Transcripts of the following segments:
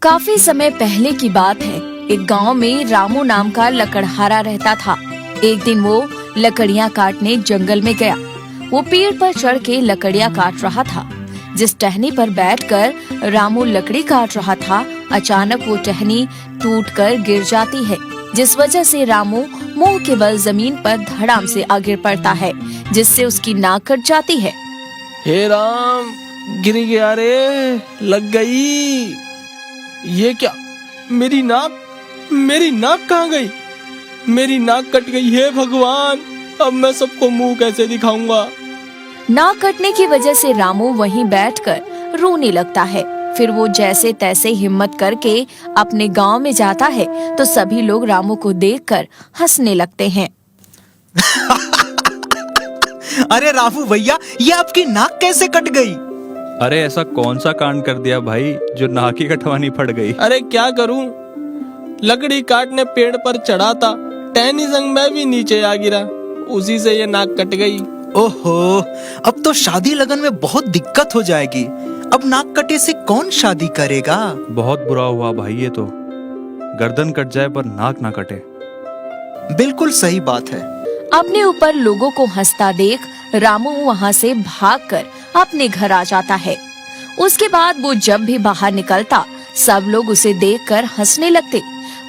काफी समय पहले की बात है। एक गांव में रामू नाम का लकड़हारा रहता था। एक दिन वो लकड़ियां काटने जंगल में गया। वो पेड़ पर चढ़ के लकड़ियां काट रहा था। जिस टहनी पर बैठकर रामू लकड़ी काट रहा था, अचानक वो टहनी टूटकर गिर जाती है, जिस वजह से रामू मुंह के बल जमीन पर धड़ाम से आ गिर पड़ता है, जिससे उसकी नाक कट जाती है। हे राम, गिर गया रे, लग गई। ये क्या, मेरी नाक कहाँ गई? मेरी नाक कट गई। हे भगवान, अब मैं सबको मुंह कैसे दिखाऊंगा? नाक कटने की वजह से रामू वहीं बैठकर रोने लगता है। फिर वो जैसे तैसे हिम्मत करके अपने गांव में जाता है तो सभी लोग रामू को देखकर हंसने लगते हैं। अरे रामू भैया, ये आपकी नाक कैसे कट गई? अरे ऐसा कौन सा कांड कर दिया भाई जो नाक ही कटवानी पड़ गई? अरे क्या करूं, लकड़ी काटने पेड़ पर चढ़ा था, टहनी संग मैं भी नीचे आ गिरा, उसी से ये नाक कट गई। ओहो, अब तो शादी लगन में बहुत दिक्कत हो जाएगी। अब नाक कटे से कौन शादी करेगा? बहुत बुरा हुआ भाई, ये तो गर्दन कट जाए पर नाक ना कटे। बिल्कुल सही बात है। अपने ऊपर लोगों को हंसता देख रामू वहाँ से भागकर अपने घर आ जाता है। उसके बाद वो जब भी बाहर निकलता, सब लोग उसे देखकर हंसने लगते।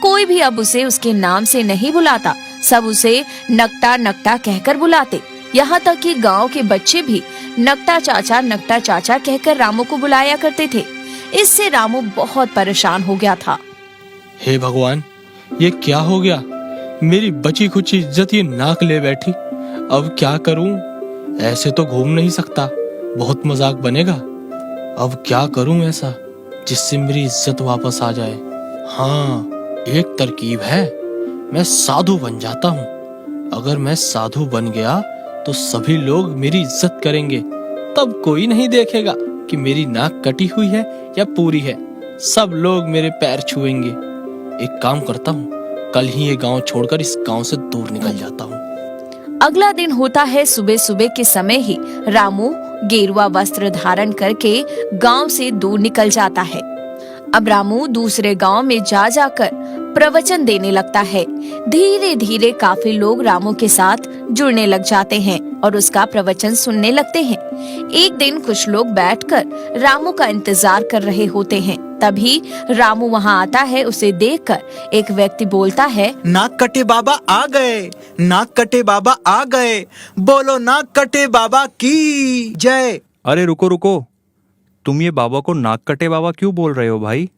कोई भी अब उसे उसके नाम से नहीं बुलाता, सब उसे नकटा नकटा कहकर बुलाते। यहाँ तक कि गांव के बच्चे भी नकटा चाचा कहकर रामू को बुलाया करते थे। इससे रामू बहुत परेशान हो गया था। हे भगवान, ये क्या हो गया? मेरी बची खुची इज्जत ये नाक ले बैठी। अब क्या करूं? ऐसे तो घूम नहीं सकता, बहुत मजाक बनेगा। अब क्या करूं ऐसा जिससे मेरी इज्जत वापस आ जाए? हाँ, एक तरकीब है, मैं साधु बन जाता हूँ। अगर मैं साधु बन गया तो सभी लोग मेरी इज्जत करेंगे। तब कोई नहीं देखेगा कि मेरी नाक कटी हुई है या पूरी है। सब लोग मेरे पैर छुएंगे। एक काम करता हूँ, कल ही ये गांव छोड़कर इस गांव से दूर निकल जाता हूँ। अगला दिन होता है। सुबह सुबह के समय ही रामू गेरुआ वस्त्र धारण करके गांव से दूर निकल जाता है। अब रामू दूसरे गांव में जाकर प्रवचन देने लगता है। धीरे धीरे काफी लोग रामू के साथ जुड़ने लग जाते हैं और उसका प्रवचन सुनने लगते हैं। एक दिन कुछ लोग बैठकर रामू का इंतजार कर रहे होते हैं। तभी रामू वहां आता है। उसे देखकर एक व्यक्ति बोलता है, नाक कटे बाबा आ गए, नाक कटे बाबा आ गए, बोलो नाक कटे बाबा की जय। अरे रुको रुको, तुम ये बाबा को नाक कटे बाबा क्यों बोल रहे हो भाई?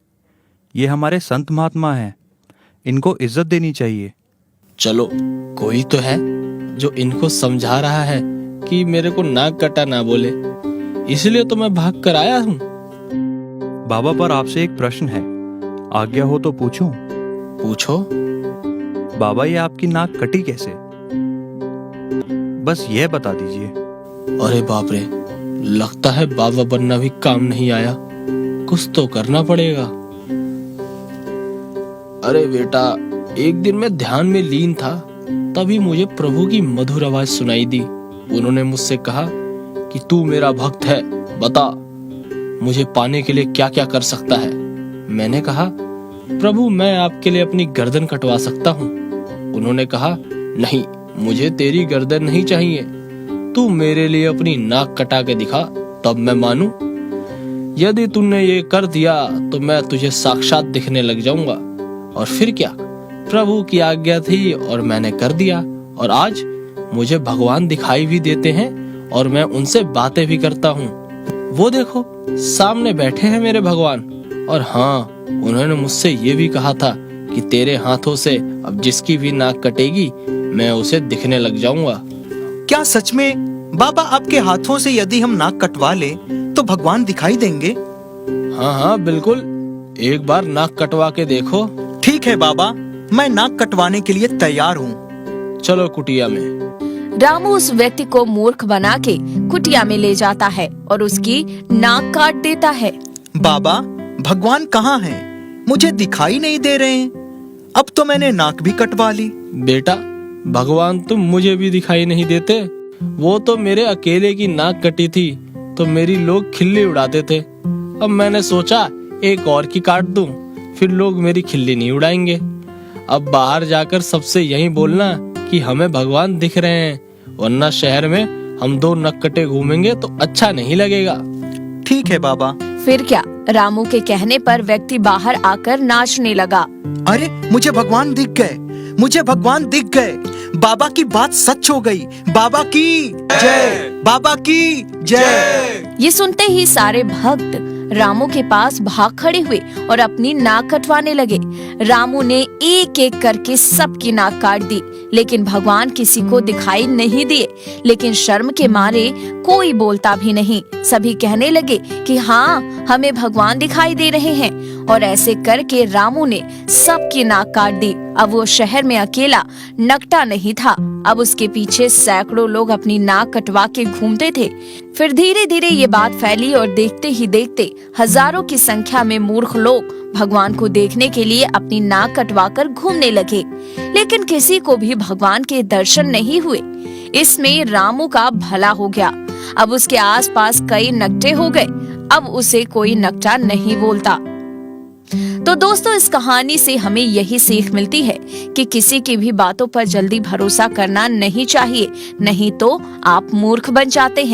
ये हमारे संत महात्मा हैं, इनको इज्जत देनी चाहिए। चलो, कोई तो है जो इनको समझा रहा है कि मेरे को नाक कटा ना बोले, इसलिए तो मैं भाग कर आया हूँ। बाबा, पर आपसे एक प्रश्न है, आज्ञा हो तो पूछूं? पूछो। बाबा, ये आपकी नाक कटी कैसे? बस यह बता दीजिए। अरे बाप रे, लगता है बाबा बनना भी काम नहीं आया, कुछ तो करना पड़ेगा। अरे बेटा, एक दिन मैं ध्यान में लीन था, तभी मुझे प्रभु की मधुर आवाज सुनाई दी। उन्होंने मुझसे कहा कि तू मेरा भक्त है, बता मुझे पाने के लिए क्या क्या कर सकता है। मैंने कहा, प्रभु मैं आपके लिए अपनी गर्दन कटवा सकता हूँ। उन्होंने कहा, नहीं, मुझे तेरी गर्दन नहीं चाहिए, तू मेरे लिए अपनी नाक कटा के दिखा, तब मैं मानूं। यदि तूने ये कर दिया तो मैं तुझे साक्षात दिखने लग जाऊंगा। और फिर क्या, प्रभु की आज्ञा थी और मैंने कर दिया। और आज मुझे भगवान दिखाई भी देते हैं और मैं उनसे बातें भी करता हूँ। वो देखो, सामने बैठे हैं मेरे भगवान। और हाँ, उन्होंने मुझसे ये भी कहा था कि तेरे हाथों से अब जिसकी भी नाक कटेगी मैं उसे दिखने लग जाऊंगा। क्या सच में बाबा आपके हाथों से यदि हम नाक कटवा ले तो भगवान दिखाई देंगे? हाँ हाँ बिल्कुल, एक बार नाक कटवा के देखो। ठीक है बाबा, मैं नाक कटवाने के लिए तैयार हूँ। चलो कुटिया में। रामू उस व्यक्ति को मूर्ख बना के कुटिया में ले जाता है और उसकी नाक काट देता है। बाबा, भगवान कहाँ हैं? मुझे दिखाई नहीं दे रहे हैं। अब तो मैंने नाक भी कटवा ली। बेटा, भगवान तुम मुझे भी दिखाई नहीं देते। वो तो मेरे अकेले की नाक कटी थी तो मेरी लोग खिल्ली उड़ाते थे। अब मैंने सोचा एक और की काट दूं, फिर लोग मेरी खिल्ली नहीं उड़ाएंगे। अब बाहर जाकर सबसे यही बोलना कि हमें भगवान दिख रहे हैं, वरना शहर में हम दो नक्कटे घूमेंगे तो अच्छा नहीं लगेगा। ठीक है बाबा। फिर क्या, रामू के कहने पर व्यक्ति बाहर आकर नाचने लगा। अरे मुझे भगवान दिख गए, मुझे भगवान दिख गए। बाबा की बात सच हो गई। बाबा की जय, बाबा की जय। ये सुनते ही सारे भक्त रामू के पास भाग खड़े हुए और अपनी नाक कटवाने लगे। रामू ने एक एक करके सबकी नाक काट दी, लेकिन भगवान किसी को दिखाई नहीं दिए। लेकिन शर्म के मारे कोई बोलता भी नहीं। सभी कहने लगे कि हाँ, हमें भगवान दिखाई दे रहे हैं। और ऐसे करके रामू ने सबकी नाक काट दी। अब वो शहर में अकेला नकटा नहीं था, अब उसके पीछे सैकड़ों लोग अपनी नाक कटवा के घूमते थे। फिर धीरे धीरे ये बात फैली और देखते ही देखते हजारों की संख्या में मूर्ख लोग भगवान को देखने के लिए अपनी नाक कटवाकर घूमने लगे। लेकिन किसी को भी भगवान के दर्शन नहीं हुए। इसमें रामू का भला हो गया। अब उसके आसपास कई नकटे हो गए। अब उसे कोई नकटा नहीं बोलता। तो दोस्तों, इस कहानी से हमें यही सीख मिलती है कि किसी की भी बातों पर जल्दी भरोसा करना नहीं चाहिए, नहीं तो आप मूर्ख बन जाते हैं।